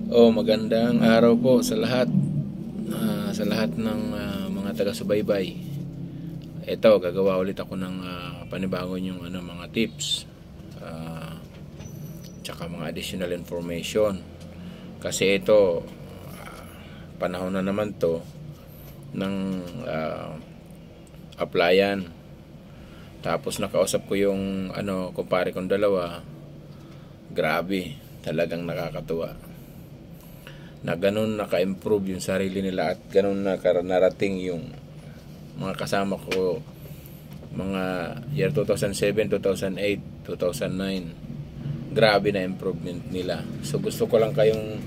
Magandang araw po sa lahat. Sa lahat ng mga taga-subaybay. Ito, gagawa ulit ako ng panibago yung mga tips. Tsaka mga additional information. Kasi ito, panahon na naman to ng applyan. Tapos nakausap ko yung kumpare kong dalawa. Grabe, talagang nakakatuwa na ganun naka-improve yung sarili nila at ganun narating yung mga kasama ko mga year 2007, 2008, 2009. Grabe na improvement nila. So gusto ko lang kayong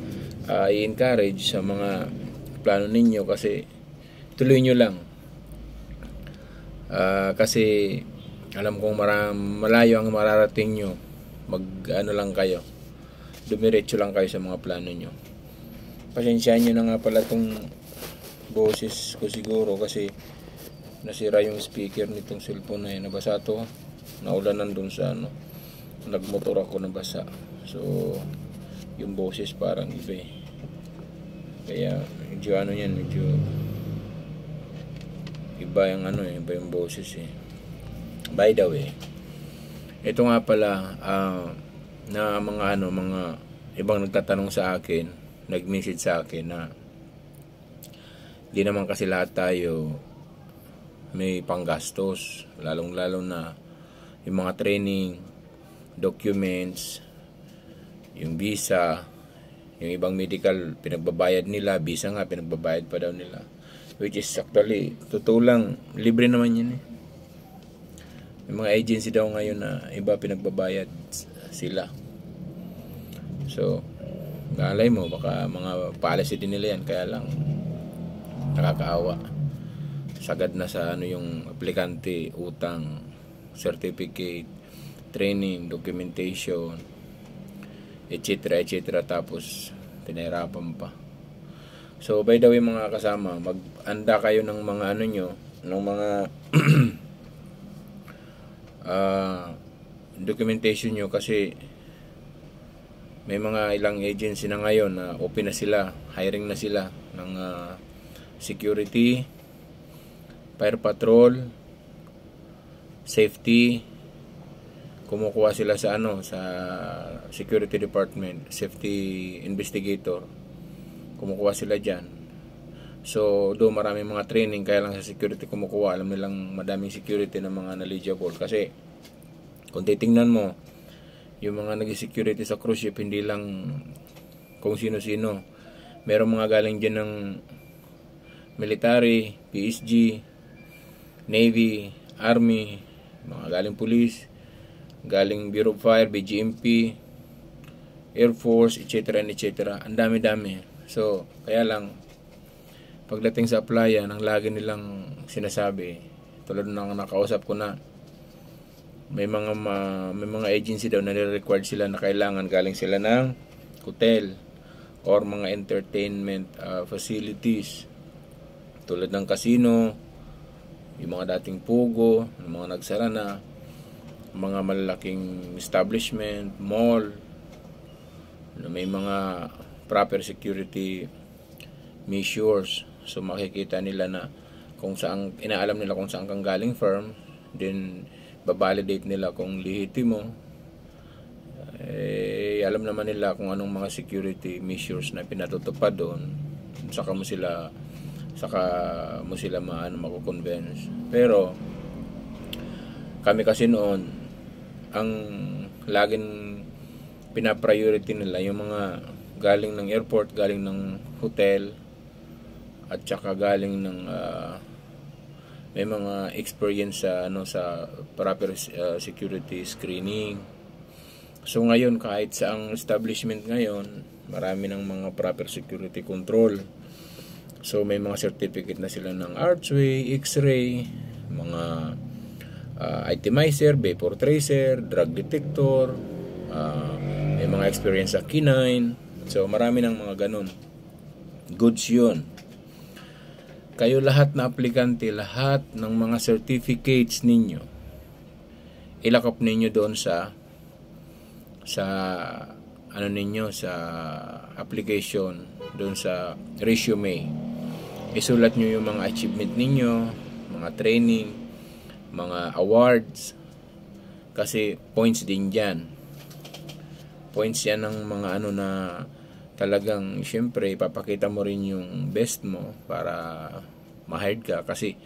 i-encourage sa mga plano ninyo kasi tuloy nyo lang. Kasi alam kong malayo ang mararating nyo. Lang kayo. Dumiretso lang kayo sa mga plano nyo. Pasensyahan nyo na nga pala itong boses ko siguro kasi nasira yung speaker nitong cellphone na yun. Nabasa to. Naulanan dun sa nagmotor ako, nabasa. So yung boses parang iba eh. Kaya medyo medyo iba yung iba yung boses eh. By the way, ito nga pala na mga ibang nagtatanong sa akin, nag-message sa akin na di naman kasi lahat tayo may panggastos, lalong-lalo na yung mga training, documents, yung visa, yung ibang medical pinagbabayad nila, visa nga pinagbabayad pa daw nila, which is actually totoo lang, libre naman yun eh. Yung mga agency daw ngayon na iba pinagbabayad sila. So nalay mo, baka mga policy din nila yan, kaya lang nakakaawa. Sagad na sa yung aplikante, utang, certificate, training, documentation, etc. Tapos pinahirapan pa. So by the way mga kasama, mag-anda kayo ng mga nyo, ng mga documentation nyo kasi may mga ilang agency na ngayon na open na sila, hiring na sila ng security, fire patrol, safety. Kumukuha sila sa sa security department, safety investigator. Kumukuha sila diyan. So do maraming mga training, kaya lang sa security kumukuha, alam nilang madaming security na mga knowledgeable kasi kung titingnan mo yung mga nag-security sa cruise ship, hindi lang kung sino-sino. Merong mga galing dyan ng military, PSG, Navy, Army, mga galing police, galing Bureau of Fire, BGMP, Air Force, etc. Ang dami-dami. So, kaya lang, pagdating sa applyan, ang lagi nilang sinasabi, tulad ng nakausap ko na, may mga agency daw na nire-required sila na kailangan galing sila ng hotel or mga entertainment facilities tulad ng casino, yung mga dating pugo, yung mga nagsara na, mga malalaking establishment, mall na may mga proper security measures. So makikita nila na kung saan, inaalam nila kung saan kang galing firm, then babalidate nila kung lehitimo. Alam naman nila kung anong mga security measures na pinatutupad doon. Saka mo sila mako-convince. Pero kami kasi noon, ang laging pina-priority nila yung mga galing ng airport, galing ng hotel, at saka galing ng may mga experience sa proper security screening. So ngayon, kahit sa ang establishment ngayon, marami ng mga proper security control. So may mga certificate na sila ng Archway, X-ray, mga itemizer, vapor tracer, drug detector, may mga experience sa K9. So marami ng mga ganun. Goods yun. Kayo lahat na aplikante, lahat ng mga certificates ninyo, ilakop ninyo doon sa ano ninyo sa application, doon sa resume. Isulat nyo yung mga achievement ninyo, mga training, mga awards, kasi points din dyan. Points yan ng mga ano na talagang syempre ipapakita mo rin yung best mo para ma-hired ka, kasi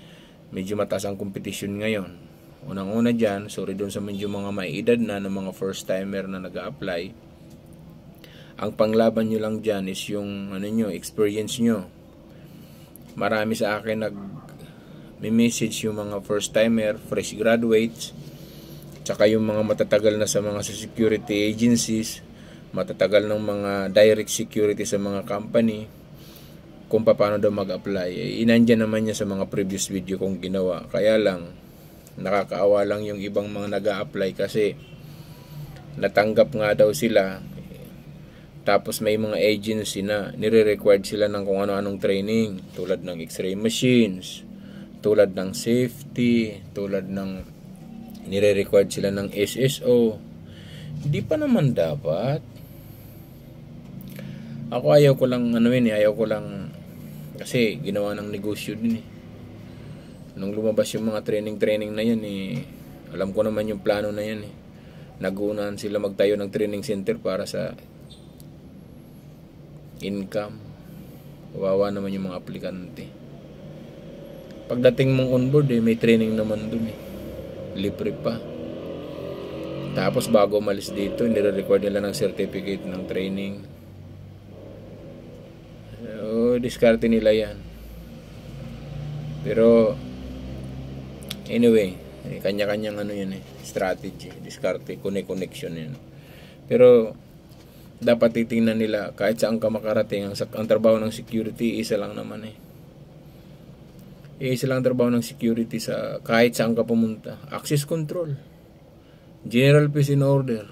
medyo mataas ang competition ngayon. Unang-una dyan, sorry doon sa medyo mga maiedad na ng mga first timer na nag-a-apply, ang panglaban nyo lang dyan is yung ano nyo, experience nyo. Marami sa akin nag-message yung mga first timer, fresh graduates, tsaka yung mga matatagal na sa mga security agencies, matatagal ng mga direct security sa mga company, kung paano daw mag-apply. Inandyan naman niya sa mga previous video kong ginawa. Kaya lang, nakakaawa lang yung ibang mga nag-a-apply kasi natanggap nga daw sila, tapos may mga agency na nire-required sila ng kung ano-anong training, tulad ng x-ray machines, tulad ng safety, tulad ng nire-required sila ng SSO. Hindi pa naman dapat. Ako ayaw ko lang kasi ginawa ng negosyo din eh. Nung lumabas yung mga training na yan eh, alam ko naman yung plano na yan eh. Nagunahan sila magtayo ng training center para sa income. Kawawa naman yung mga aplikante. Pagdating mong onboard eh, may training naman dun eh. Libre pa. Tapos bago umalis dito, nire-record nila ng certificate ng training. So, diskarte nila yan. Pero anyway, kanya-kanyang ano yun eh, strategy, diskarte, connection yun. Pero dapat titingnan nila kahit saan ka makarating, ang trabaho ng security isa lang naman eh. Isa lang trabaho ng security sa kahit saan ka pumunta. Access control, general peace and order,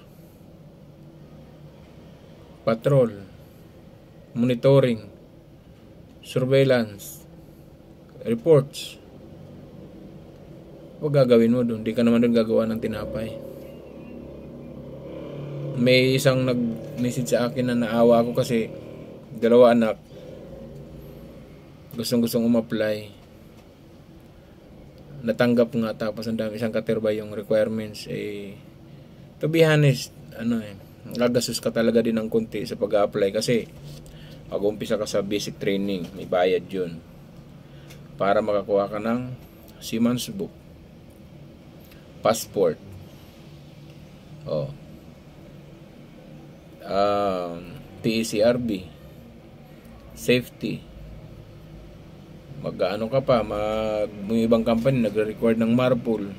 patrol, monitoring, surveillance, reports. Huwag gagawin mo doon. Di ka naman doon gagawa ng tinapay. May isang nag-message sa akin na naawa ako kasi 2 anak gustong umapply. Natanggap nga, tapos ang dami, isang katerba yung requirements eh. To be honest, gagastos ka talaga din ng konti sa pag-a-apply kasi pag-umpisa ka sa basic training, may bayad yun para makakuha ka ng seaman's book, passport, TECRB, safety. Mag-ano ka pa, may ibang company nagre-record ng MARPOL,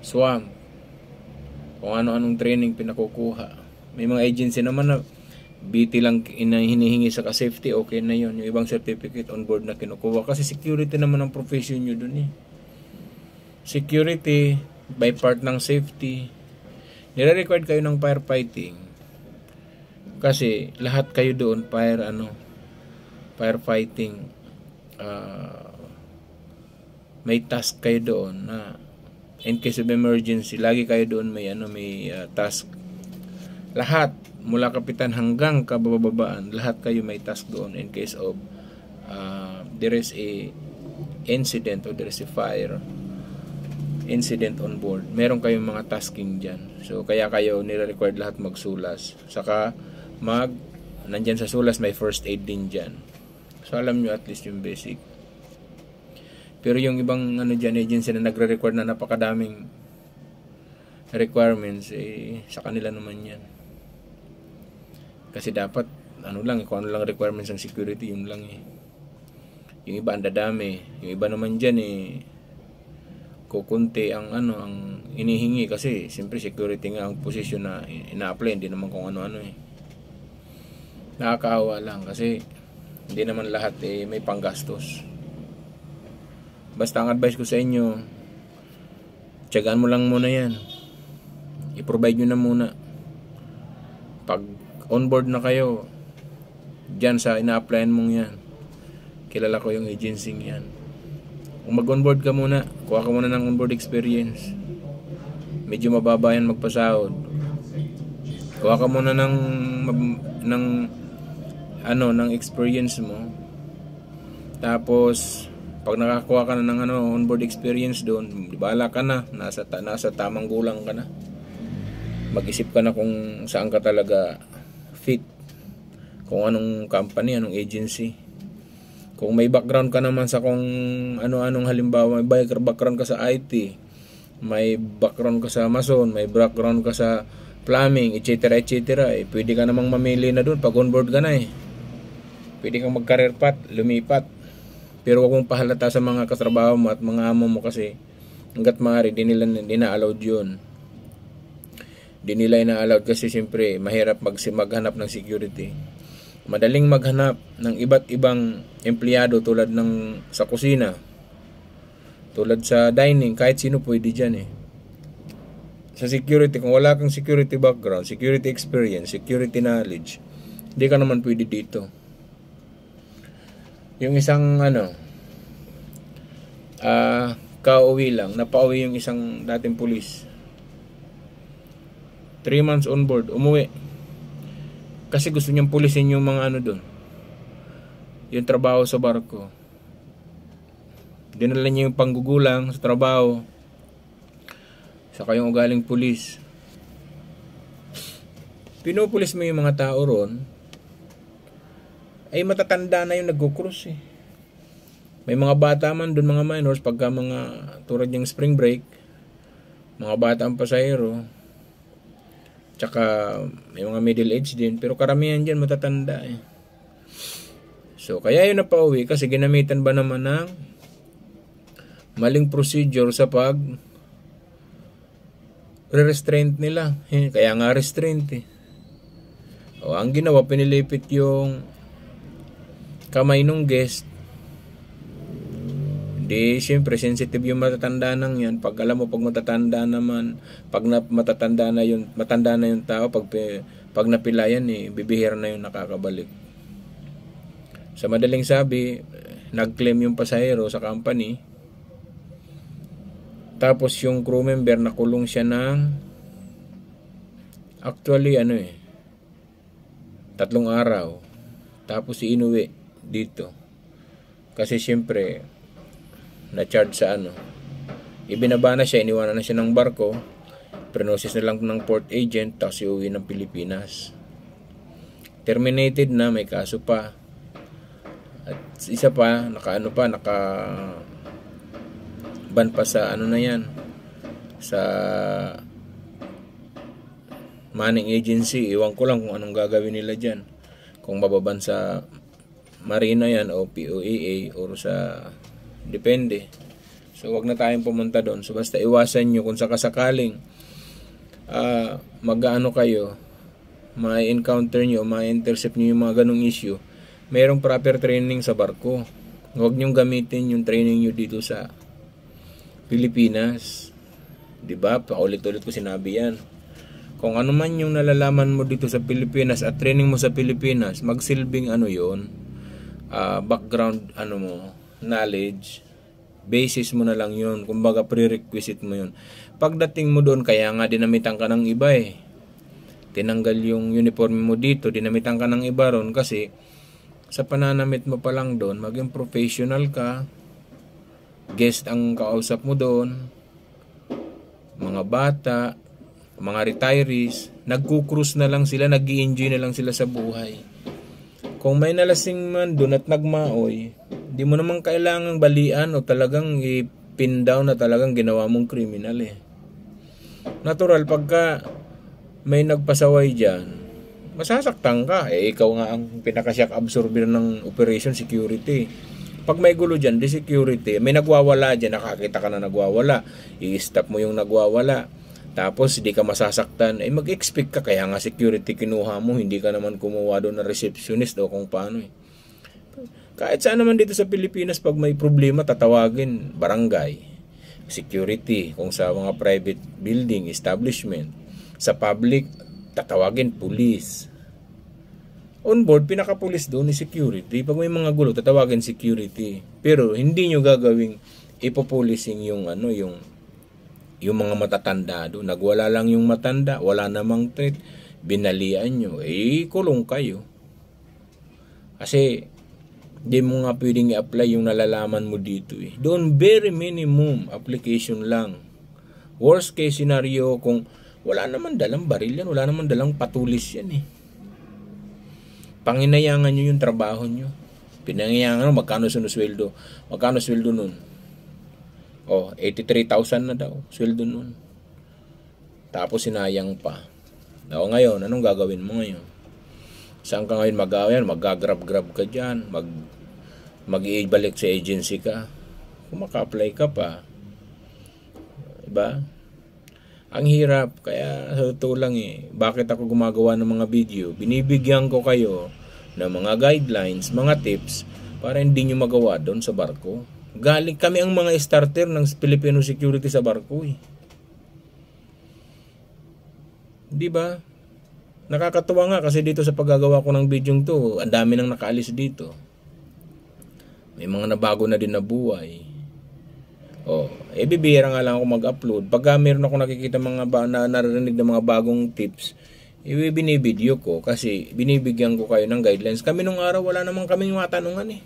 SWAMP, kung ano-anong training pinakukuha. May mga agency naman na BT lang hinihingi sa ka-safety, okay na yun. Yung ibang certificate on board na kinukuha. Kasi security naman ang profession nyo dun eh. Security, by part ng safety. Nire-record kayo ng firefighting. Kasi lahat kayo doon, firefighting. May task kayo doon na in case of emergency, lagi kayo doon may task. Lahat, mula kapitan hanggang kabababaan, lahat kayo may task doon in case of there is a incident or there is a fire incident on board. Meron kayong mga tasking dyan. So kaya kayo nire-required lahat magsulas. Saka nandyan sa sulas may first aid din dyan. So alam nyo at least yung basic. Pero yung ibang dyan agency na nagre-record na napakadaming requirements sa kanila naman yan. Kasi dapat kung ano lang requirements ng security, yun lang eh. Yung iba ang dadami, yung iba naman dyan kukunti ang inihingi kasi siyempre security nga ang position na ina-apply, hindi naman kung ano-ano eh. Nakakaawa lang kasi hindi naman lahat may panggastos. Basta ang advice ko sa inyo, tiyagaan mo lang muna yan. I-provide nyo na muna. Pag on-board na kayo, dyan sa ina-applyan mong yan, kilala ko yung agency yan. Kung mag-onboard ka muna, kuha ka muna ng onboard experience. Medyo mababa yan magpasahod. Kuha ka muna ng ng experience mo. Tapos pag nakakuha ka na ng onboard experience doon, bahala ka na, nasa tamang gulang ka na. Mag-isip ka na kung saan ka talaga fit, kung anong company, anong agency. Kung may background ka naman sa kung ano-anong, halimbawa may background ka sa IT, may background ka sa mason, may background ka sa plumbing, etc. Pwede ka namang mamili na doon pag onboard ka na Pwede kang mag-career path, lumipat. Pero huwag mong pahalata sa mga katrabaho mo at mga amo mo kasi hanggat maaari, di na-allowed yun. Di nila ina-allowed kasi siyempre mahirap maghanap ng security. Madaling maghanap ng iba't ibang empleyado tulad ng sa kusina, tulad sa dining, kahit sino pwede dyan Sa security, kung wala kang security background, security experience, security knowledge, hindi ka naman pwede dito. Yung isang kauwi lang, napauwi yung isang dating pulis. 3 months on board, umuwi. Kasi gusto niyang pulisin yung mga doon. Yung trabaho sa barko. Dinala niya yung panggugulang sa trabaho. Saka yung ugaling pulis. Pinupulis mo yung mga tao ron, ay matatanda na yung nagko-cruise May mga bata man doon, mga minors, pagka mga tulad yung spring break, mga bata ang pasahero, tsaka may mga middle age din, pero karamihan dyan matatanda So kaya yun napauwi kasi ginamitan ba naman ng maling procedure sa pag re-restraint nila. Kaya nga restraint ang ginawa, pinilipit yung kamay nung guest. Di siyempre sensitive yung matatanda nang yan. Pag alam mo, pag matatanda naman, matanda na yung tao, pag napilayan bibihira na yung nakakabalik. Sa madaling sabi, nag-claim yung pasahero sa company, tapos yung crew member nakulong siya ng actually 3 araw, tapos inuwi dito kasi siyempre na-charge sa ibinaba na siya, iniwanan na siya ng barko, prenosis na lang ng port agent, tapos iuwi ng Pilipinas. Terminated na, may kaso pa. At isa pa, naka ban pa sa na yan, sa manning agency. Iwan ko lang kung anong gagawin nila dyan, kung mababan sa marina yan o POAA or sa depende. So wag na tayong pumunta doon. So basta iwasan nyo kung sakasakaling kayo, ma-encounter nyo, ma-intercept nyo yung mga ganong issue, mayroong proper training sa barko. Huwag nyong gamitin yung training nyo dito sa Pilipinas. Diba? Paulit-ulit ko sinabi yan. Kung ano man yung nalalaman mo dito sa Pilipinas at training mo sa Pilipinas, magsilbing yon, background knowledge, basis mo na lang yun. Kumbaga prerequisite mo yun. Pagdating mo doon, kaya nga dinamitan ka ng iba tinanggal yung uniform mo dito, dinamitan ka ng iba ron kasi sa pananamit mo pa lang doon, maging professional ka, guest ang kausap mo doon, mga bata, mga retirees, nagku-cruise na lang sila, nag-i-enjoy na lang sila sa buhay. Kung may nalasing man doon at nagmaoy, di mo naman kailangang balian o talagang i-pin down na talagang ginawa mong kriminal Natural, pagka may nagpasaway dyan, masasaktan ka. Ikaw nga ang pinaka-shock absorber ng operation security. Pag may gulo dyan, di security, may nagwawala dyan, nakakita ka na nagwawala, i-stop mo yung nagwawala, tapos di ka masasaktan, mag-expect ka, kaya nga security kinuha mo, hindi ka naman kumuha doon na receptionist o kung paano Kahit saan naman dito sa Pilipinas, pag may problema, tatawagin barangay, security, kung sa mga private building, establishment, sa public, tatawagin police. On board, pinaka-police doon ni security. Pag may mga gulo, tatawagin security. Pero hindi nyo gagawing ipopolicing yung mga matatanda doon. Nagwala lang yung matanda, wala namang threat. binalian nyo, kulong kayo. Kasi, di mo nga pwedeng i-apply yung nalalaman mo dito Doon, very minimum application lang. Worst case scenario, kung wala naman dalang baril yan, wala naman dalang patulis yan Panginayangan nyo yung trabaho nyo. Pinangayangan nyo, magkano sinusweldo? Magkano sweldo nun? 83,000 na daw, sweldo nun. Tapos sinayang pa. Ngayon, anong gagawin mo ngayon? Saan ka ngayon mag-grab ka dyan, mag-ibalik sa agency ka. Kung maka-apply ka pa. Diba? Ang hirap, kaya sa totoo lang bakit ako gumagawa ng mga video? Binibigyan ko kayo ng mga guidelines, mga tips, para hindi nyo magawa doon sa barko. Galing kami ang mga starter ng Filipino security sa barko Diba? Nakakatuwa nga kasi dito sa paggagawa ko ng video to, ang dami nang nakaalis dito. May mga nabago na din na buhay. Bibihira nga lang ako mag-upload. Pagka meron ako nakikita naririnig ng mga bagong tips, binibideo ko kasi binibigyan ko kayo ng guidelines. Kami nung araw wala namang kaming matanungan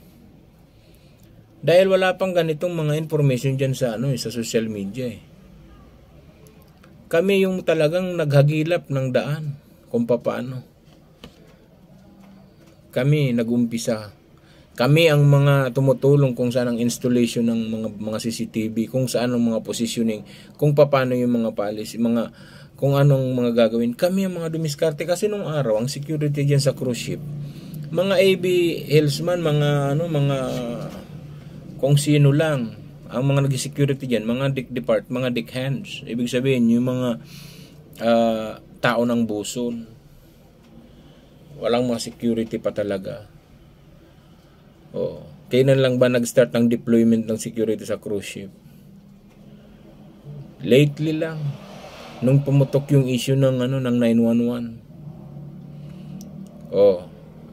Dahil wala pang ganitong mga information dyan sa sa social media Kami yung talagang naghagilap ng daan kung paano. Kami nagumpisa. Kami ang mga tumutulong kung saan ang installation ng mga CCTV, kung saan ang mga positioning, kung paano yung mga policy, kung anong mga gagawin. Kami ang mga dumiskarte kasi nung araw ang security diyan sa cruise ship. Mga AB Hillsman, mga kung sino lang ang mga nag-security diyan, mga dick hands. Ibig sabihin yung mga tao ng buson. Walang mga security pa talaga. Kailan lang ba nag-start ng deployment ng security sa cruise ship? Lately lang. Nung pumutok yung issue ng 911.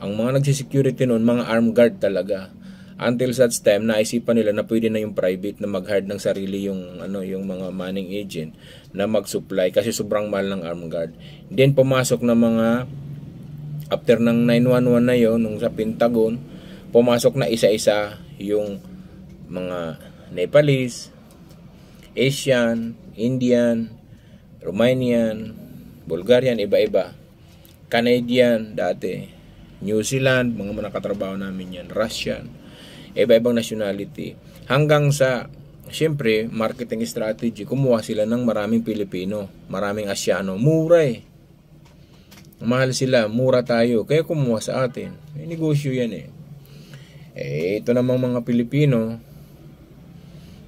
Ang mga nagsi-security noon, mga armed guard talaga. Until such time, naisipan nila na pwede na yung private na mag-hire ng sarili yung mga manning agent na mag-supply kasi sobrang mahal ng armed guard. Then pumasok na mga after ng 911 na yon nung sa Pentagon, pumasok na isa-isa yung mga Nepalese, Asian, Indian, Romanian, Bulgarian, iba-iba. Canadian dati, New Zealand, mga nakatrabaho namin yan, Russian, iba-ibang nationality. Hanggang sa, siyempre, marketing strategy, kumuha sila ng maraming Pilipino, maraming Asyano. Mura mahal sila, mura tayo. Kaya kumuha sa atin. May negosyo yan ito namang mga Pilipino,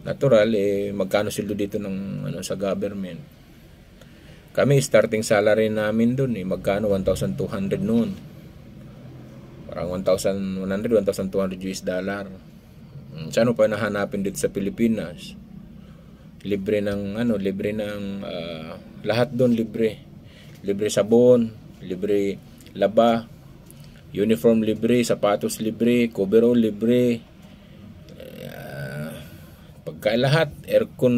natural, magkano sweldo dito ng sa government. Kami, starting salary namin doon, magkano? 1,200 noon. Parang 1,100, 1,200 US dollar. Saan pa nahanapin dito sa Pilipinas? Libre ng lahat doon libre. Libre sabon, libre laba, uniform libre, sapatos libre, coverall libre. Pagka lahat, aircon,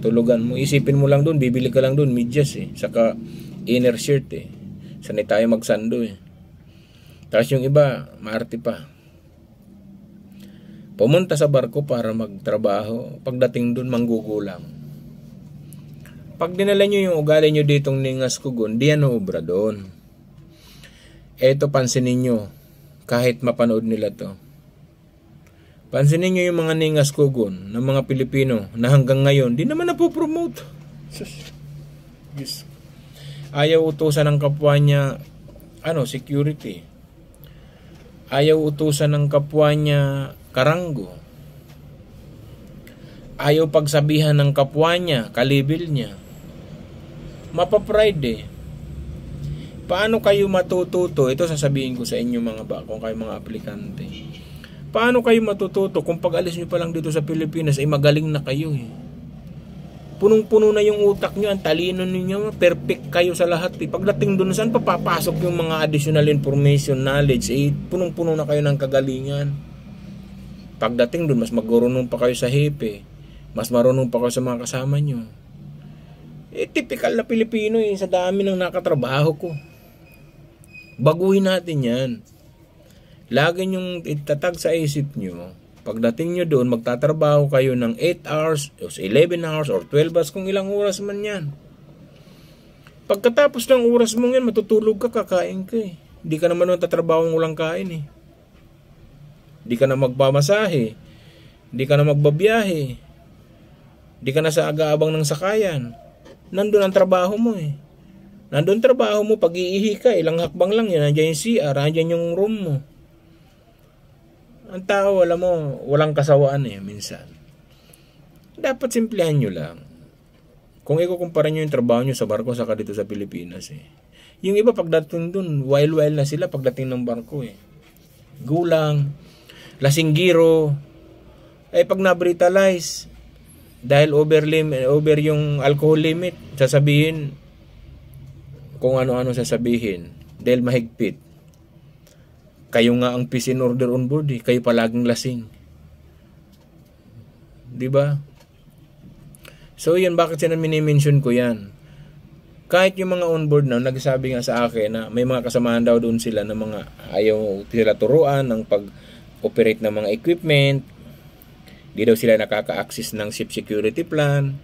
tulugan mo, isipin mo lang doon, bibili ka lang doon medyas saka inner shirt sanay tayo magsando Tapos yung iba, maarte pa. Pumunta sa barko para magtrabaho. Pagdating dun, manggugulang. Pag dinala nyo yung ugali nyo ditong ningas kugon, di yan obra doon. Eto, pansinin nyo. Kahit mapanood nila to. Pansinin nyo yung mga ningas kugon ng mga Pilipino na hanggang ngayon, di naman napopromote. Yes. Ayaw utusan ng kapwa niya, security. Ayaw utusan ng kapwa niya karanggo. Ayaw pagsabihan ng kapwa niya, kalibil niya. Mapapride Paano kayo matututo? Ito sasabihin ko sa inyo kung kayo mga aplikante. Paano kayo matututo kung pag-alis nyo pa lang dito sa Pilipinas ay magaling na kayo Punong-puno na yung utak nyo, ang talino ninyo, perfect kayo sa lahat Pagdating doon, saan papapasok yung mga additional information, knowledge? Punong-puno na kayo ng kagalingan. Pagdating doon, mas marunong pa kayo sa hepe, mas marunong pa kayo sa mga kasama nyo. Typical na Pilipino sa dami ng nakatrabaho ko. Baguhin natin yan. Lagi nyong itatag sa isip nyo, pagdating nyo doon, magtatrabaho kayo ng 8 hours, o 11 hours, or 12 hours, kung ilang oras man yan. Pagkatapos ng oras mong yan, matutulog ka, kakain ka eh. Hindi ka naman magtatrabaho ng walang kain eh. Hindi ka na magpamasahe. Hindi ka na magbabiyahe. Hindi ka na sa aga-abang ng sakayan. Nandun ang trabaho mo eh. Nandun trabaho mo, pag-iihi ka, ilang hakbang lang yan, nandiyan yung CR, nandiyan yung room mo. Ang tao, alam mo, walang kasawaan eh, minsan. Dapat simplihan nyo lang. Kung ikukumpara nyo yung trabaho nyo sa barko, saka dito sa Pilipinas eh. Yung iba pagdating dun, wild na sila pagdating ng barko eh. Gulang, lasinggiro, pag na-brutalize, dahil over yung alcohol limit, sasabihin, kung ano-ano sasabihin, dahil mahigpit. Kayo nga ang peace and order on board eh. Kayo palaging lasing. Diba? So yun, bakit siya mini-mention ko yan? Kahit yung mga on board na, nagsasabi nga sa akin na may mga kasamahan daw doon sila na mga ayaw sila turuan ng pag-operate ng mga equipment. Di daw sila nakaka-access ng ship security plan.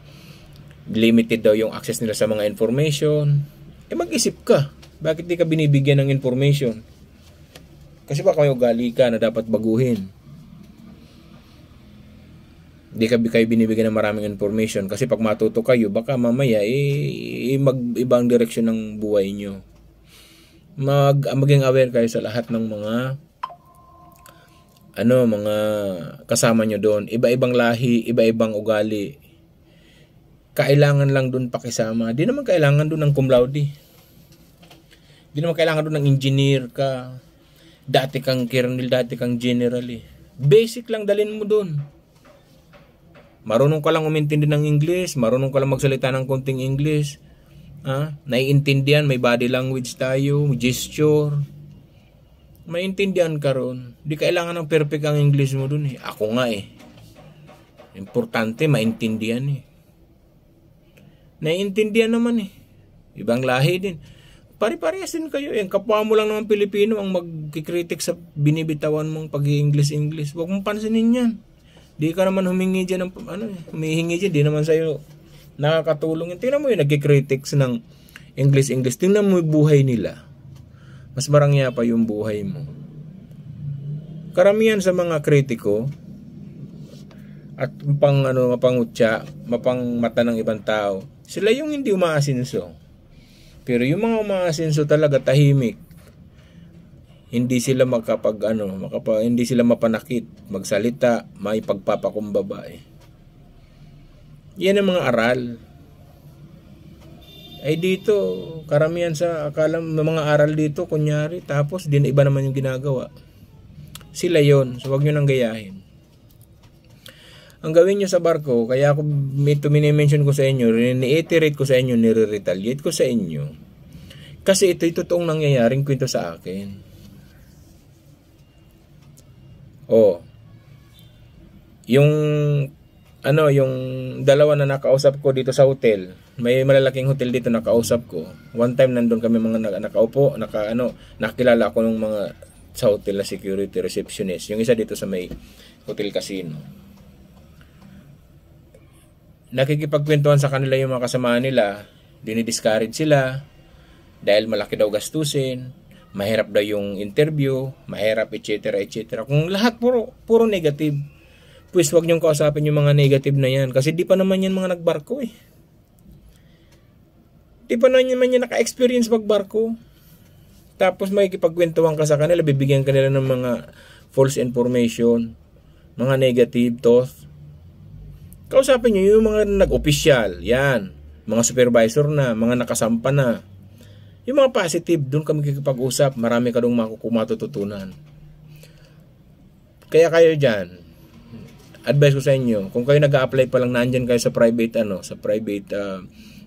Limited daw yung access nila sa mga information. Mag-isip ka. Bakit di ka binibigyan ng information? Kasi baka may ugali ka na dapat baguhin. Di ka kayo binibigyan ng maraming information. Kasi pag matuto kayo, baka mamaya mag-ibang direksyon ng buhay nyo. Maging aware kayo sa lahat ng mga mga kasama nyo doon. Iba-ibang lahi, iba-ibang ugali. Kailangan lang doon pakisama. Di naman kailangan doon ng cum laude. Di naman kailangan doon ng engineer ka. Dati kang colonel, dati kang general eh. Basic lang dalhin mo doon. Marunong ka lang umintindi ng English, marunong ka lang magsalita ng konting English. Naiintindihan, may body language tayo, gesture. Maintindihan ka ron. Di kailangan ng perfect ang English mo doon eh. Ako nga eh. Importante, maintindihan eh. Naiintindihan naman eh. Ibang lahi din. Pare-parehas din kayo. Yung kapwa mo lang naman Pilipino ang magkikritik sa binibitawan mong pag-i-English. Huwag mong pansinin yan. Di ka naman humingi dyan ng, humihingi dyan. Di naman sa'yo nakakatulong yan. Tingnan mo yung nagkikritics ng English. Tingnan mo yung buhay nila. Mas marangya pa yung buhay mo. Karamihan sa mga kritiko at mapangutya, mapangmata ng ibang tao, sila yung hindi umaasinso. Pero yung mga umaasinso talaga tahimik. Hindi sila hindi sila mapanakit, magsalita, may pagpapakumbaba eh. Yan ang mga aral. Dito, karamihan sa akala mga aral dito, kunyari, tapos din iba naman yung ginagawa. Sila yon, so wag nyo nang gayahin. Ang gawin nyo sa barko, kaya ako mini-mention ko sa inyo, ni-iterate ko sa inyo, nire-retaliate ko sa inyo. Kasi ito'y totoong nangyayaring kwento sa akin. Yung dalawa na nakausap ko dito sa hotel, may malalaking hotel dito nakausap ko. One time nandun kami mga nakaupo, nakilala ko ng mga sa hotel na security receptionist. Yung isa dito sa may hotel casino. Nakikipagkwentuhan sa kanila yung mga kasama nila, dinidiscourage sila dahil malaki daw gastusin, mahirap daw yung interview, mahirap etc. Kung lahat puro negative, pues wag niyong kausapin yung mga negative na yan kasi di pa naman yan mga nagbarko eh. Di pa naman yan naka-experience magbarko. Tapos may kipagkwentuhan ka sa kanila, bibigyan kanila ng mga false information, mga negative thoughts. Kausapin nyo yung mga nag-opisyal, yan, mga supervisor na, mga nakasampa na. Yung mga positive, doon kami kikipag-usap, marami ka doon matututunan. Kaya kayo dyan, advice ko sa inyo, kung kayo nag-a-apply pa lang, nandyan kayo sa private,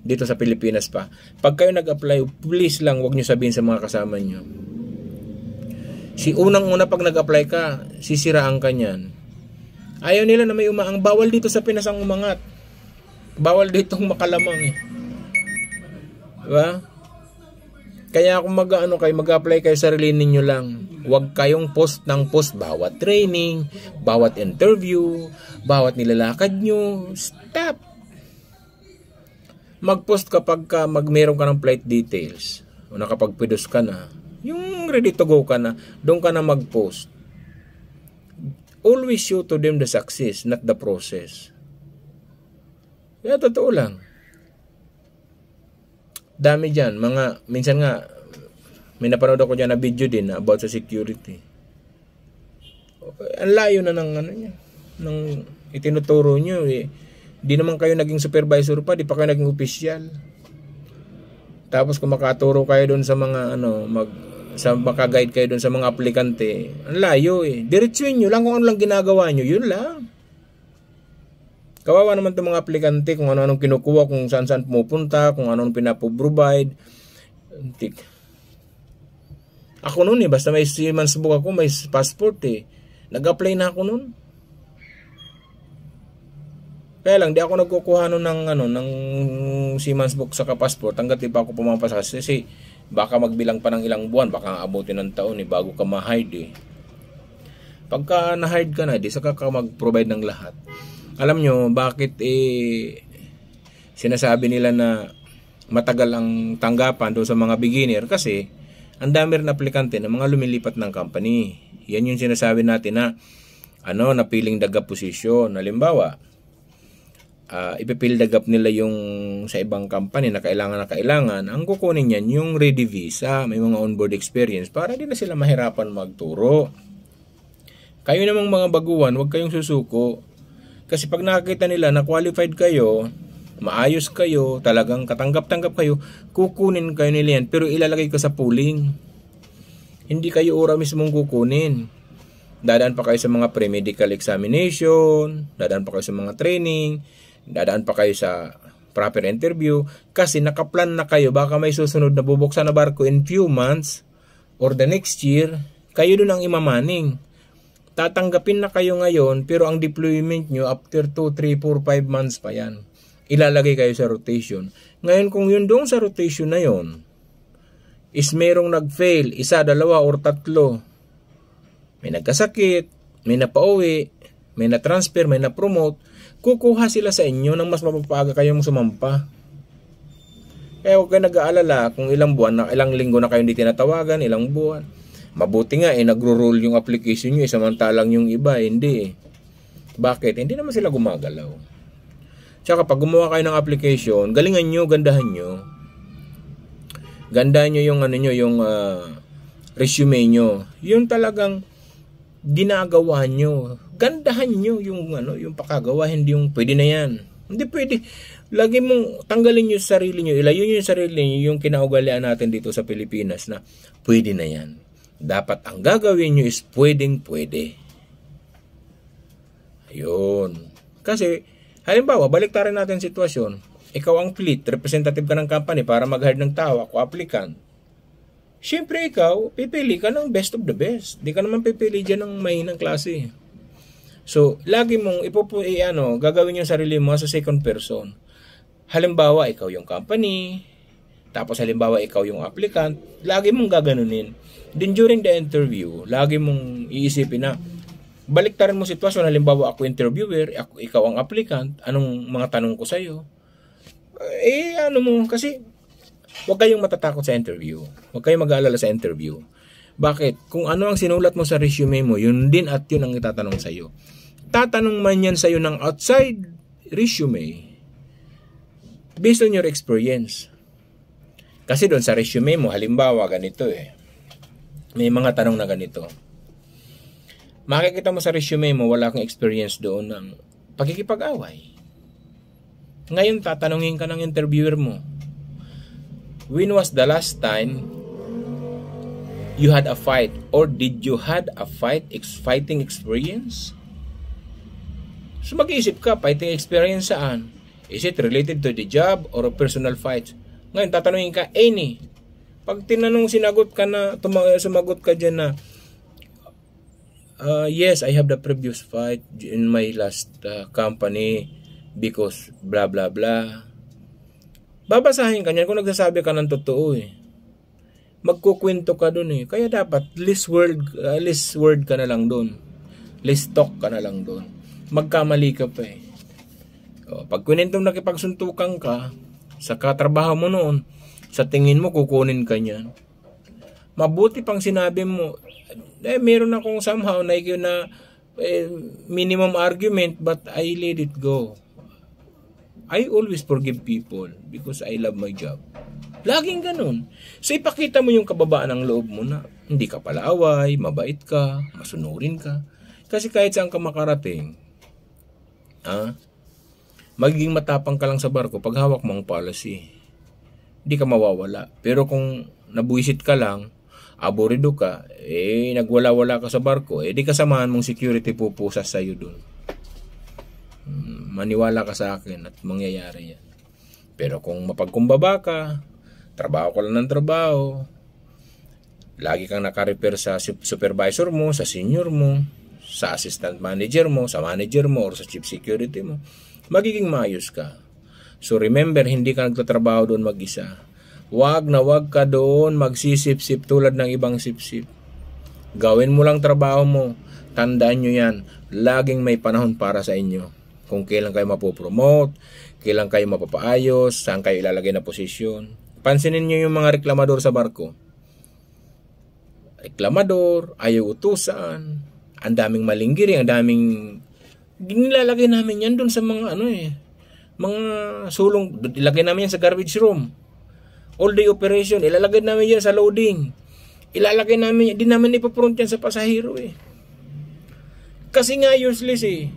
dito sa Pilipinas pa. Pag kayo nag-apply, please lang, wag nyo sabihin sa mga kasama nyo. Unang-una pag nag-apply ka, sisiraan ka nyan. Ayaw nila na may umaang. Bawal dito sa Pinas ang umangat. Bawal ditong makalamang eh. Diba? Kaya kung mag-apply kayo sa sarili ninyo lang, huwag kayong post ng post bawat training, bawat interview, bawat nilalakad nyo. Stop! Mag-post kapag meron ka ng flight details o nakapag-produce ka na, yung ready to go ka na, doon ka na mag-post. Always show to them the success, not the process. Kaya totoo lang. Dami dyan. Minsan nga, may napanood ako dyan na video din about sa security. Ang layo na ng ng itinuturo nyo eh. Di naman kayo naging supervisor pa, di pa kayo naging opisyal. Tapos kung makaturo kayo doon sa mga maka-guide kayo doon sa mga aplikante, ang layo eh. Diretsuin nyo lang kung ano lang ginagawa nyo, yun lang. Kawawa naman itong mga aplikante kung ano-anong kinukuha, kung saan-saan pumupunta, kung ano-anong pinaprovide. Ako noon eh, basta may Seaman's book ako, may passport eh. Nag-apply na ako noon. Kaya lang, di ako nagkukuha noon ng Seaman's book sa passport hanggat di pa ako pumapasa kasi baka magbilang pa ng ilang buwan, baka abutin ng taon eh, bago ka ma-hide eh. Pagka na-hide ka na, di saka ka mag-provide ng lahat. Alam nyo, bakit sinasabi nila na matagal ang tanggapan doon sa mga beginner? Kasi, ang dami rin aplikante na mga lumilipat ng company. Yan yung sinasabi natin na napiling the gap position. Halimbawa, ipipill the gap nila yung sa ibang company na kailangan. Ang kukunin yan, yung ready visa, may mga onboard experience para di na sila mahirapan magturo. Kayo namang mga baguhan, huwag kayong susuko. Kasi pag nakakita nila na qualified kayo, maayos kayo, talagang katanggap-tanggap kayo, kukunin kayo nila yan, pero ilalagay ko sa pooling. Hindi kayo ora mismong kukunin. Dadaan pa kayo sa mga pre-medical examination, dadaan pa kayo sa mga training, dadaan pa kayo sa proper interview, kasi nakaplan na kayo, baka may susunod na bubuksan na barko in few months, or the next year, kayo dun ang imamaning. Tatanggapin na kayo ngayon, pero ang deployment nyo after 2, 3, 4, 5 months pa yan. Ilalagay kayo sa rotation. Ngayon kung yun doon sa rotation na yon is merong nag-fail, 1, 2, or 3, may nagkasakit, may napauwi, may na-transfer, may na-promote, kukuha sila sa inyo nang mas mapapaga kayong sumampa. Kaya huwag kayo nag-aalala kung ilang buwan, ilang linggo na kayo hindi tinatawagan, ilang buwan. Mabuti nga nagro-roll yung application nyo samantalang yung iba hindi Bakit? Hindi naman sila gumagalaw. Tsaka pag gumawa kayo ng application, galingan nyo, gandahan nyo. Gandahan nyo yung yung resume nyo. Yung talagang ginagawa nyo. Gandahan nyo yung yung pakagawa, hindi yung pwede na yan. Hindi pwede. Lagi mong tanggalin nyo sarili nyo, ilayo nyo yung sarili nyo, yung kinaugalian natin dito sa Pilipinas na pwede na yan. Dapat ang gagawin nyo is pwedeng-pwede. Ayun. Kasi, halimbawa, baliktarin natin sitwasyon. Ikaw ang fleet, representative ka ng company para mag-hire ng tao, ako applicant. Siyempre ikaw, pipili ka ng best of the best. Di ka naman pipili dyan ng mahinang klase. So, lagi mong gagawin yung sarili mo sa second person. Halimbawa, ikaw yung company, tapos halimbawa, ikaw yung applicant, lagi mong gaganunin. Then during the interview, lagi mong iisipin na, baliktarin mo sitwasyon, halimbawa ako interviewer, ikaw ang applicant, anong mga tanong ko sa'yo? Kasi, huwag kayong matatakot sa interview. Huwag kayong mag-aalala sa interview. Bakit? Kung ano ang sinulat mo sa resume mo, yun din at yun ang itatanong sa'yo. Tatanong man yan sa'yo ng outside resume, based on your experience. Kasi doon sa resume mo, halimbawa ganito may mga tanong na ganito. Makikita mo sa resume mo, wala kang experience doon ng pagkikipag-away. Ngayon, tatanungin ka ng interviewer mo, when was the last time you had a fight? Or did you had a fighting experience? So mag-iisip ka, fighting experience saan? Is it related to the job or a personal fight? Ngayon, tatanungin ka, any. Pag sinagot ka na, sumagot ka dyan na, yes, I have the previous fight in my last company because blah blah blah. Babasahin ka niyan kung nagsasabi ka ng totoo eh. Magkukwento ka dun eh. Kaya dapat less word ka na lang dun. Less talk ka na lang dun. Magkamali ka pa eh. Pag kwentong nakipagsuntukan ka sa katrabaho mo noon, sa tingin mo kukunin ka niyan. Mabuti pang sinabi mo, meron akong somehow na minimum argument but I let it go. I always forgive people because I love my job. Laging ganun. So ipakita mo yung kababaan ng loob mo na hindi ka palaaway, mabait ka, masunurin ka. Kasi kahit saan ka makarating, magiging matapang ka lang sa barko pag hawak mo ang policy. Hindi ka mawawala. Pero kung nabuisit ka lang, aburido ka, nagwala-wala ka sa barko, di kasamahan mong security pupusas sa'yo dun. Maniwala ka sa akin at mangyayari yan. Pero kung mapagkumbaba ka, trabaho ka lang ng trabaho, lagi kang nakarepair sa supervisor mo, sa senior mo, sa assistant manager mo, sa manager mo, or sa chief security mo, magiging maayos ka. So remember, hindi ka nagtatrabaho doon mag-isa. Wag ka doon magsisip-sip tulad ng ibang sip-sip. Gawin mo lang trabaho mo. Tandaan nyo yan. Laging may panahon para sa inyo. Kung kailan kayo mapopromote, kailan kayo mapapaayos, saan kayo ilalagay na posisyon. Pansinin nyo yung mga reklamador sa barko. Reklamador, ayaw utusan, ang daming malinggiring, ang daming nilalagay namin yan doon sa mga mga sulong, ilagay namin yan sa garbage room. All day operation, ilalagay namin yan sa loading. Ilalagay namin, di namin ipapront yan sa pasahero eh. Kasi nga useless eh.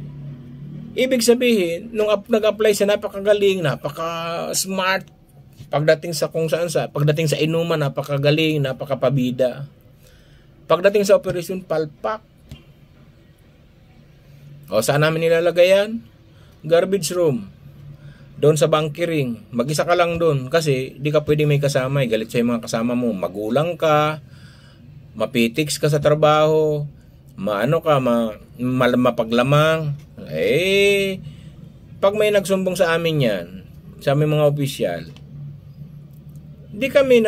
Ibig sabihin, nung nag-apply sa napakagaling, napaka-smart, pagdating sa inuman, napakagaling, napakapabida. Pagdating sa operasyon, palpak. Saan namin nilalagay yan? Garbage room. Doon sa bunkering. Mag-isa ka lang doon kasi di ka pwede may kasama. Galit sa mga kasama mo. Magulang ka, mapitiks ka sa trabaho, mapaglamang. Pag may nagsumbong sa amin yan, sa aming mga opisyal, di kami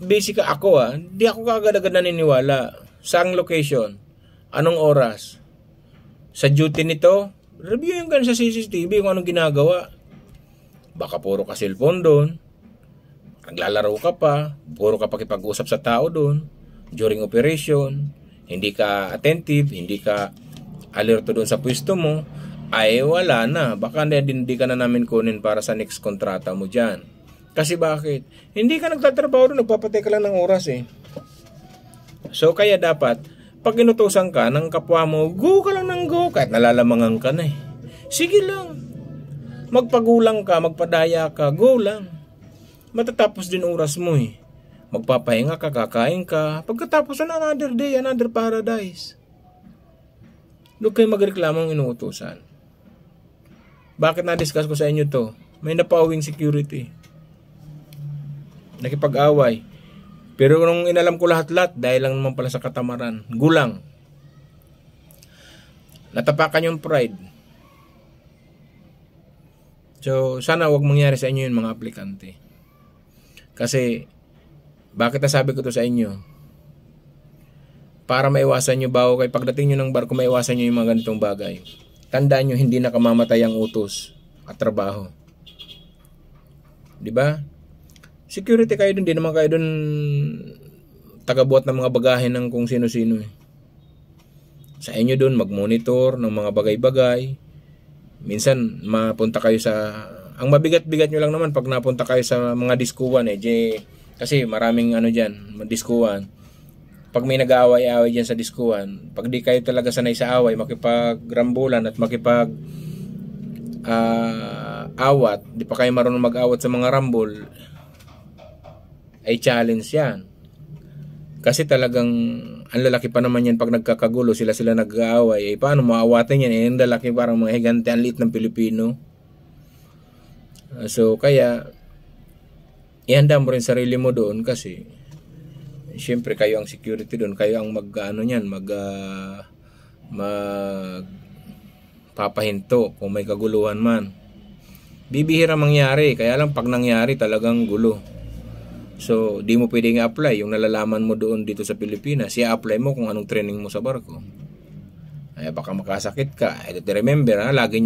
basic ako di ako kaagad-agad naniniwala. Saang location? Anong oras? Sa duty nito, reviewin ka sa CCTV kung anong ginagawa. Baka puro ka cellphone doon, naglalaro ka pa, puro ka pakipag-usap sa tao doon, during operation, hindi ka attentive, hindi ka alerto doon sa pwesto mo, wala na. Baka hindi ka na namin kunin para sa next kontrata mo dyan. Kasi bakit? Hindi ka nagtatrabaho doon, nagpapatay ka lang ng oras eh. So kaya dapat, pag inutusan ka ng kapwa mo, go ka lang ng go, kahit nalalamangan ka na eh. Sige lang. Magpagulang ka, magpadaya ka, go lang. Matatapos din oras mo eh. Magpapahinga ka, kakain ka. Pagkatapos another day, another paradise. Huwag kayo magreklamong inuutusan. Bakit na-discuss ko sa inyo to? May napawing security. Nakipag-away. Pero nung inalam ko lahat-lahat, dahil lang naman pala sa katamaran. Gulang. Natapakan yung pride. So, sana wag mangyari sa inyo yun mga aplikante. Kasi, bakit nasabi ko to sa inyo? Para maiwasan nyo bago kayo. Pagdating nyo ng barko, maiwasan nyo yung mga ganitong bagay. Tandaan nyo, hindi nakamamatay ang utos at trabaho. Diba? Security kayo dun, di naman kayo dun tagabuhat ng mga bagahe ng kung sino-sino. Sa inyo dun, mag-monitor ng mga bagay-bagay. Minsan, mapunta kayo sa... Ang mabigat-bigat nyo lang naman pag napunta kayo sa mga diskuwan kasi maraming dyan, diskuwan. Pag may nag-aaway-aaway dyan sa diskuwan, pag di kayo talaga sanay sa away, makipag-rambulan at awat, di pa kayo marunong mag-awat sa mga rambol, ay challenge yan. Kasi talagang ang lalaki pa naman yan pag nagkakagulo, sila nag-aaway. Paano maawatin yan? Ang lalaki parang mga higante, ang liit ng Pilipino. So kaya ihanda mo rin sarili mo doon kasi siyempre kayo ang security doon, kayo ang papahinto kung may kaguluhan man. Bibihira mangyari, kaya lang pag nangyari talagang gulo. So, di mo pwedeng apply yung nalalaman mo doon dito sa Pilipinas. I-apply mo kung anong training mo sa barko. Ay, baka makasakit ka. Remember, lagi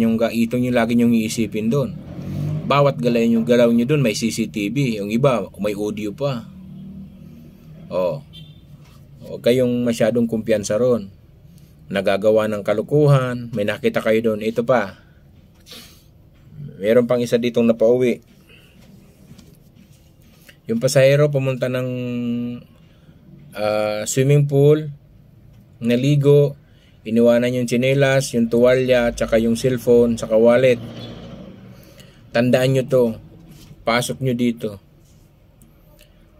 lagi nyong iisipin doon. Bawat galaw nyo doon may CCTV. Yung iba, may audio pa. Huwag kayong masyadong kumpiyansa ron. Nagagawa ng kalukuhan. May nakita kayo doon. Ito pa. Meron pang isa ditong napauwi. Yung pasahero pumunta ng swimming pool, naligo, iniwanan yung tsinelas, yung tuwalya, tsaka yung cellphone, tsaka wallet. Tandaan nyo to, pasok nyo dito.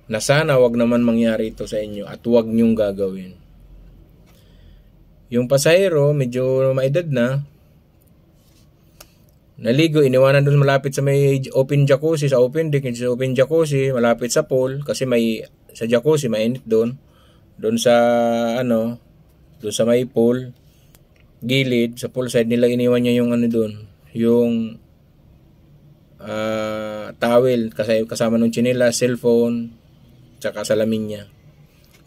Na sana wag naman mangyari ito sa inyo at wag nyong gagawin. Yung pasahero, medyo maedad na, naligo, iniwanan doon malapit sa may open jacuzzi, sa open deck, sa open jacuzzi, malapit sa pool, kasi sa jacuzzi, mainit doon. Doon sa, doon sa may pool, gilid, sa pool side nila, iniwan niya yung doon, yung towel, kasama ng tsinela, cellphone, tsaka salamin niya.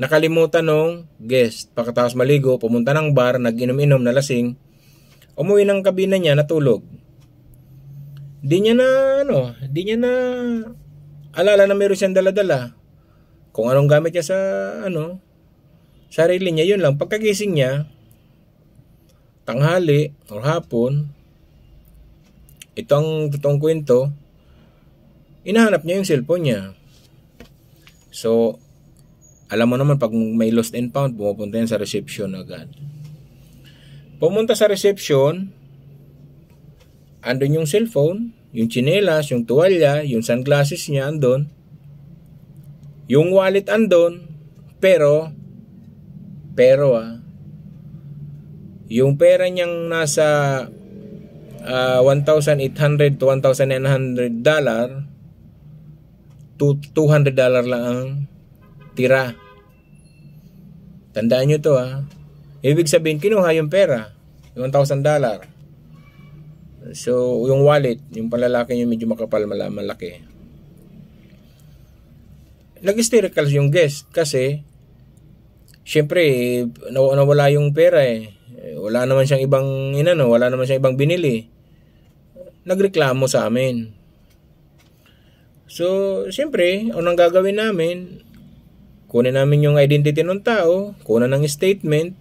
Nakalimutan nung guest, pagkatapos maligo, pumunta ng bar, nag-inom-inom, nalasing, umuwi ng kabina niya, natulog. Di niya na alala na meron siyang dala-dala. Kung anong gamit niya sa sarili niya, yun lang. Pagkagising niya, tanghali o hapon, itong totoong kwento, inahanap niya yung cellphone niya. So, alam mo naman, pag may lost and found, pumupunta yan sa reception agad. Pumunta sa reception, andun yung cellphone, yung tsinelas, yung tuwalya, yung sunglasses niya andun. Yung wallet andun, pero yung pera niyang nasa $1,800 to $1,900, $200 lang ang tira. Tandaan nyo to Ibig sabihin, kinuha yung pera, yung $1,000. So, yung wallet, yung palalaki yung medyo makapal, malaki. Nag-hysterical yung guest kasi syempre, nawala yung pera Wala naman siyang ibang binili. Nagreklamo sa amin. So, syempre, anong gagawin namin? Kunin namin yung identity ng tao, kunin ng statement.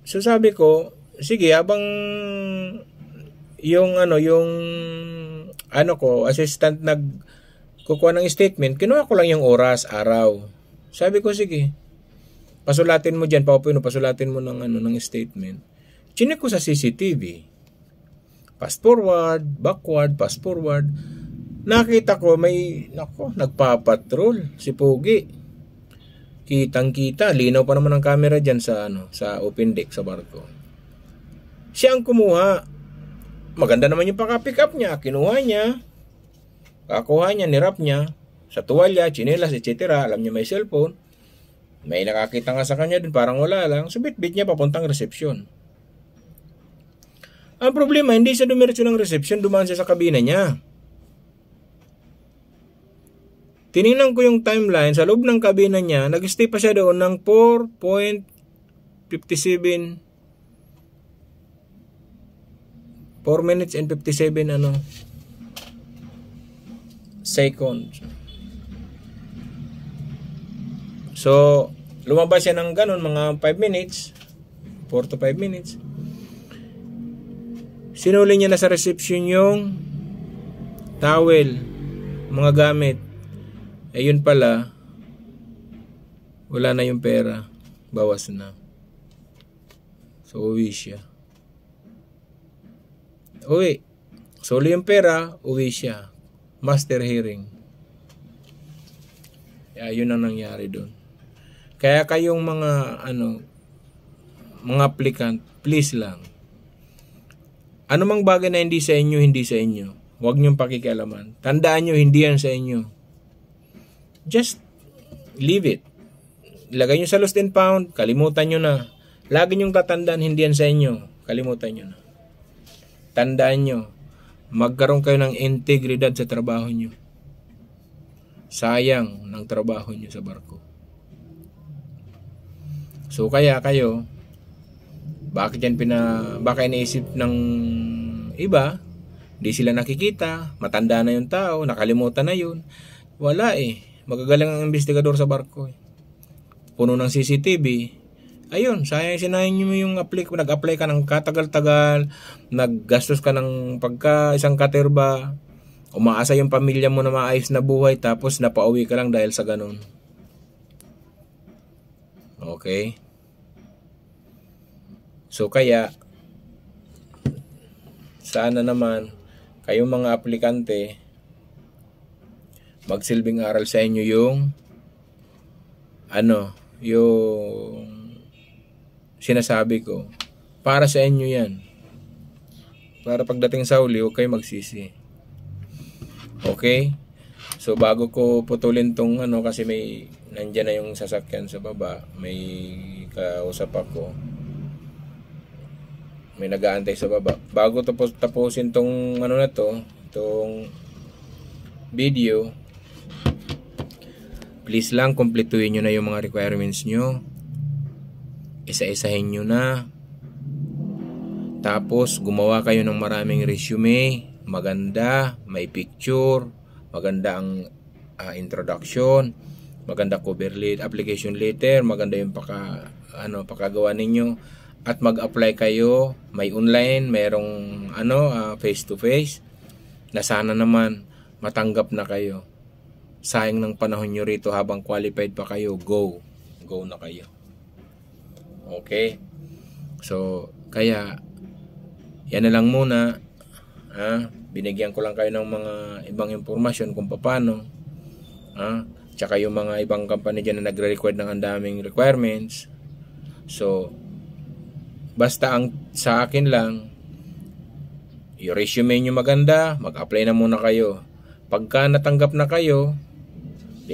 So, sabi ko, sige, habang yung assistant nagkukuha ng statement, kinuha ko lang yung oras, araw. Sabi ko, sige, pasulatin mo dyan, pasulatin mo ng statement. Chinek ko sa CCTV. Fast forward, backward, fast forward. Nakita ko nagpapatrol si Pogi. Kitang-kita, linaw pa naman ang camera dyan sa open deck sa barko. Siya ang kumuha. Maganda naman yung paka-pick up niya. Kinuha niya. Kakuha niya, nirap niya. Sa tuwalya, tsinelas, etc. Alam niya may cellphone. May nakakita nga sa kanya din, parang wala lang. So, bitbit niya papuntang resepsyon. Ang problema, hindi siya dumiretso ng resepsyon, dumaan siya sa kabina niya. Tinignan ko yung timeline, sa loob ng kabina niya, nag-stay pa siya doon ng 4 minutes and 57 seconds. So, lumabas siya ng ganun, mga 5 minutes, 4 to 5 minutes. Sinuli niya na sa reception yung towel, mga gamit. Yun pala, wala na yung pera, bawas na. So, uwi siya. Solo yung pera, uwi siya. Master hearing. Yun ang nangyari doon. Kaya kayong mga applicant, please lang. Ano mang bagay na hindi sa inyo, huwag niyong pakikialaman. Tandaan niyo, hindi yan sa inyo. Just leave it. Ilagay niyo sa lost and found, kalimutan niyo na. Lagi niyong tatandaan, hindi yan sa inyo. Kalimutan niyo na. Tandaan nyo, magkaroon kayo ng integridad sa trabaho nyo. Sayang ng trabaho nyo sa barko. So kaya kayo, baka iniisip ng iba, di sila nakikita, matanda na yung tao, nakalimutan na yun. Wala magagaling ang investigador sa barko Puno ng CCTV. Ayun, sayang sinayang nyo yung nag-apply ka ng katagal-tagal, naggastos ka ng isang katerba, umaasa yung pamilya mo na maayos na buhay, tapos napauwi ka lang dahil sa ganun. Okay? So kaya, sana naman, kayong mga aplikante, magsilbing aral sa inyo yung sinasabi ko. Para sa inyo yan. Para pagdating sa huli, huwag kayo magsisi. Okay? So bago ko putulin tong kasi nandyan na yung sasakyan sa baba, may kausap ako. May nag-aantay sa baba. Bago tapusin tong itong video, please lang kumpletuhin nyo na yung mga requirements nyo. Isa-isahin nyo na. Tapos gumawa kayo ng maraming resume, maganda, may picture, maganda ang introduction, maganda cover letter, application letter, maganda yung pakagawa ninyo. At mag-apply kayo, may online, merong face to face, na sana naman matanggap na kayo. Sayang ng panahon nyo rito, habang qualified pa kayo, go na kayo. Okay? So kaya yan na lang muna. Binigyan ko lang kayo ng mga ibang impormasyon kung paano. Tsaka yung mga ibang company dyan na nagre-require ng andaming requirements. So basta ang sa akin lang, yung resume nyo maganda, mag-apply na muna kayo. Pagka natanggap na kayo,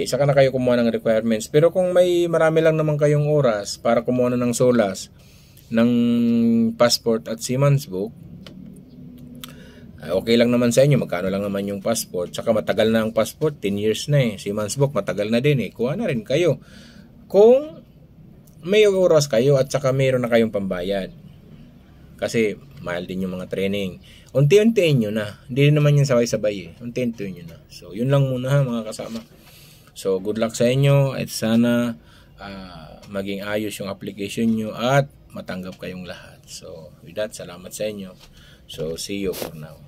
saka na kayo kumuha ng requirements. Pero kung marami lang naman kayong oras para kumuha na ng SOLAS, ng passport at seaman's book, okay lang naman sa inyo. Magkano lang naman yung passport. Saka matagal na ang passport, 10 years na Seaman's book, matagal na din Kuha na rin kayo. Kung may oras kayo at saka mayroon na kayong pambayad. Kasi mahal din yung mga training. Unti-untiin nyo na. Hindi naman yung sabay-sabay Unti-untiin nyo na. So yun lang muna mga kasama. So good luck sa inyo at sana maging ayos yung application nyo at matanggap kayong lahat. So with that, salamat sa inyo. So see you for now.